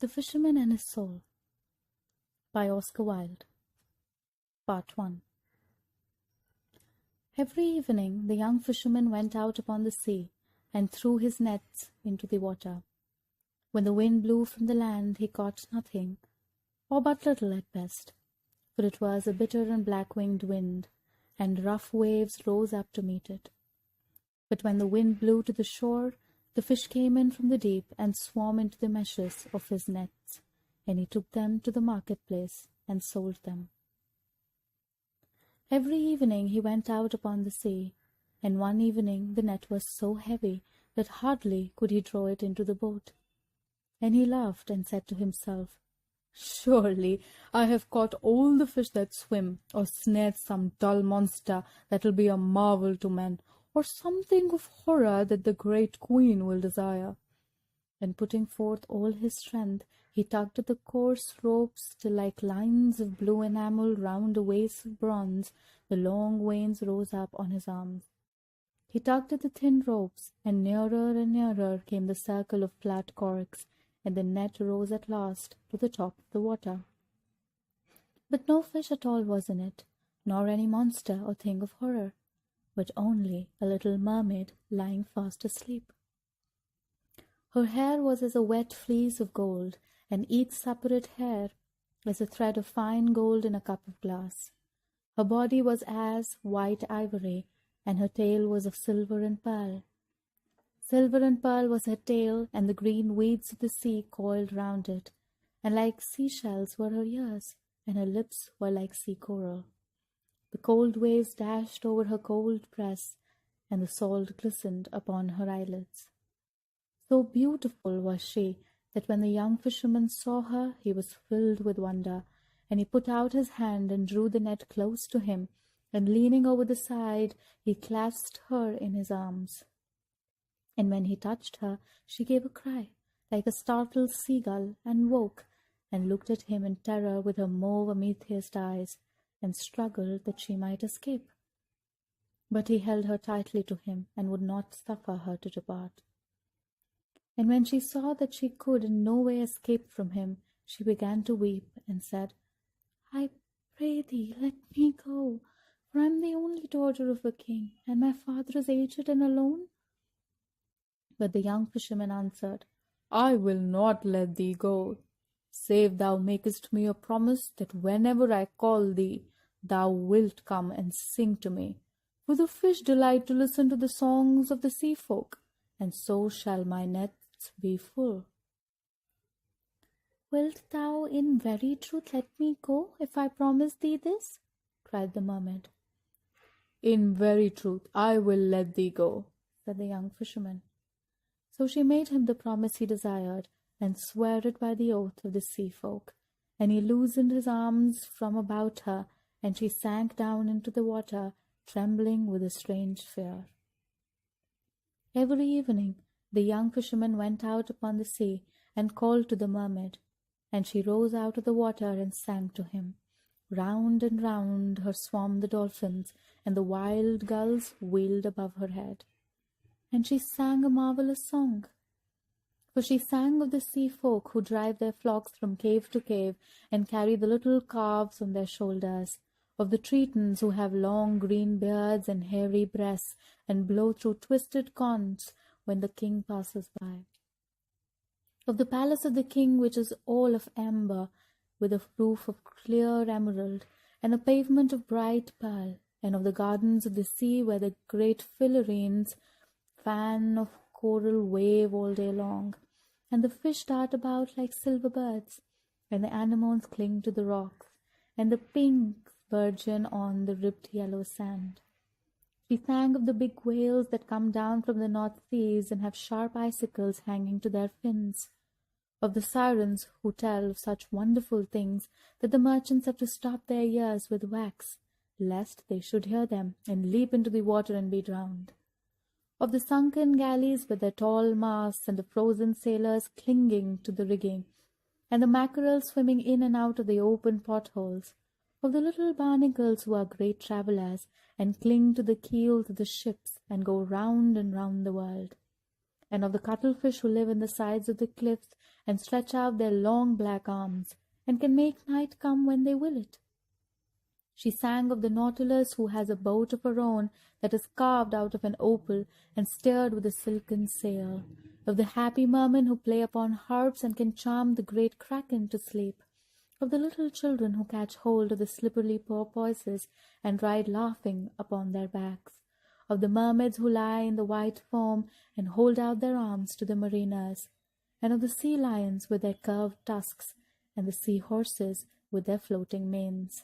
The Fisherman and His Soul by Oscar Wilde. Part 1. Every evening the young fisherman went out upon the sea and threw his nets into the water. When the wind blew from the land he caught nothing, or but little at best, for it was a bitter and black-winged wind, and rough waves rose up to meet it. But when the wind blew to the shore, the fish came in from the deep and swam into the meshes of his nets, and he took them to the marketplace and sold them. Every evening he went out upon the sea, and one evening the net was so heavy that hardly could he draw it into the boat. And he laughed and said to himself, "Surely I have caught all the fish that swim, or snared some dull monster that will be a marvel to men, or something of horror that the great queen will desire." And putting forth all his strength, he tugged at the coarse ropes till, like lines of blue enamel round a vase of bronze, the long veins rose up on his arms. He tugged at the thin ropes, and nearer came the circle of flat corks, and the net rose at last to the top of the water. But no fish at all was in it, nor any monster or thing of horror, but only a little mermaid lying fast asleep. Her hair was as a wet fleece of gold, and each separate hair as a thread of fine gold in a cup of glass. Her body was as white ivory, and her tail was of silver and pearl. Silver and pearl was her tail, and the green weeds of the sea coiled round it, and like seashells were her ears, and her lips were like sea coral. The cold waves dashed over her cold breast, and the salt glistened upon her eyelids. So beautiful was she that when the young fisherman saw her he was filled with wonder, and he put out his hand and drew the net close to him, and leaning over the side he clasped her in his arms. And when he touched her, she gave a cry like a startled seagull, and woke, and looked at him in terror with her mauve amethyst eyes, and struggled that she might escape. But he held her tightly to him, and would not suffer her to depart. And when she saw that she could in no way escape from him, she began to weep, and said, "I pray thee, let me go, for I am the only daughter of a king, and my father is aged and alone." But the young fisherman answered, "I will not let thee go, save thou makest me a promise that whenever I call thee, thou wilt come and sing to me. For the fish delight to listen to the songs of the sea folk, and so shall my nets be full." "Wilt thou in very truth let me go, if I promise thee this?" cried the mermaid. "In very truth I will let thee go," said the young fisherman. So she made him the promise he desired, and sware it by the oath of the sea folk, and he loosened his arms from about her, and she sank down into the water, trembling with a strange fear. Every evening the young fisherman went out upon the sea and called to the mermaid, and she rose out of the water and sang to him. Round and round her swarmed the dolphins, and the wild gulls wheeled above her head. And she sang a marvellous song, for she sang of the sea folk who drive their flocks from cave to cave and carry the little calves on their shoulders, of the Tretons who have long green beards and hairy breasts and blow through twisted corns when the king passes by, of the palace of the king which is all of amber, with a roof of clear emerald and a pavement of bright pearl, and of the gardens of the sea where the great philorines fan of coral wave all day long, and the fish dart about like silver birds, and the anemones cling to the rocks, and the pinks burgeon on the ribbed yellow sand. She sang of the big whales that come down from the North Seas and have sharp icicles hanging to their fins, of the sirens who tell of such wonderful things that the merchants have to stop their ears with wax, lest they should hear them and leap into the water and be drowned, of the sunken galleys with their tall masts and the frozen sailors clinging to the rigging, and the mackerel swimming in and out of the open potholes, of the little barnacles who are great travellers and cling to the keels of the ships and go round and round the world, and of the cuttlefish who live in the sides of the cliffs and stretch out their long black arms, and can make night come when they will it. She sang of the nautilus who has a boat of her own that is carved out of an opal and steered with a silken sail, of the happy mermen who play upon harps and can charm the great kraken to sleep, of the little children who catch hold of the slippery porpoises and ride laughing upon their backs, of the mermaids who lie in the white foam and hold out their arms to the mariners, and of the sea lions with their curved tusks, and the sea horses with their floating manes.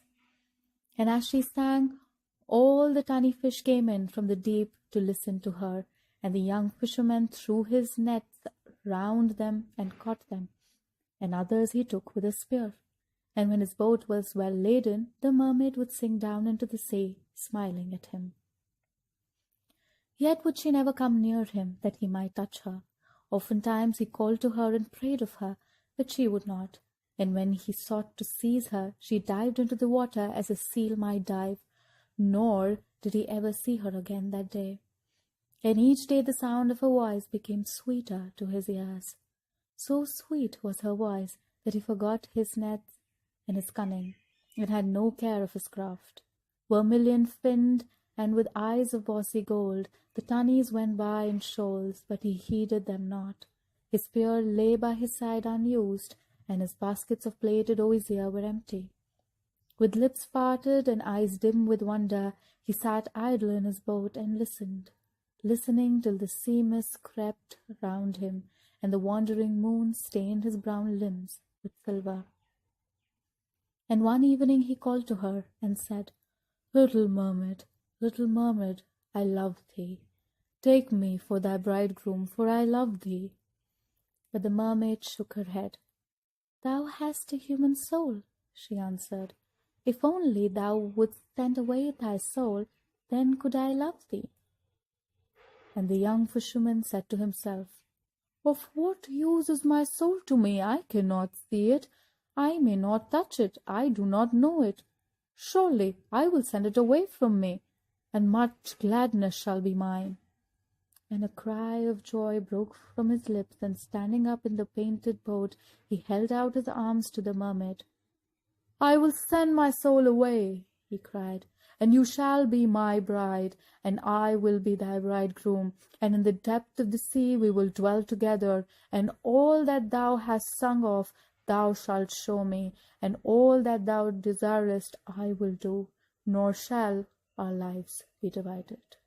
And as she sang, all the tiny fish came in from the deep to listen to her, and the young fisherman threw his nets round them and caught them, and others he took with a spear. And when his boat was well laden, the mermaid would sink down into the sea, smiling at him. Yet would she never come near him, that he might touch her. Oftentimes he called to her and prayed of her, but she would not. And when he sought to seize her, she dived into the water as a seal might dive, nor did he ever see her again that day. And each day the sound of her voice became sweeter to his ears. So sweet was her voice that he forgot his nets and his cunning, and had no care of his craft. Vermilion-finned and with eyes of bossy gold, the tunnies went by in shoals, but he heeded them not. His spear lay by his side unused, and his baskets of plaited osier were empty. With lips parted and eyes dim with wonder, he sat idle in his boat and listened, listening till the sea mist crept round him, and the wandering moon stained his brown limbs with silver. And one evening he called to her and said, little mermaid, I love thee. Take me for thy bridegroom, for I love thee." But the mermaid shook her head. "Thou hast a human soul," she answered. "If only thou wouldst send away thy soul, then could I love thee." And the young fisherman said to himself, "Of what use is my soul to me? I cannot see it. I may not touch it. I do not know it. Surely I will send it away from me, and much gladness shall be mine." And a cry of joy broke from his lips, and standing up in the painted boat, he held out his arms to the mermaid. "I will send my soul away," he cried, "and you shall be my bride, and I will be thy bridegroom, and in the depth of the sea we will dwell together, and all that thou hast sung of thou shalt show me, and all that thou desirest I will do, nor shall our lives be divided."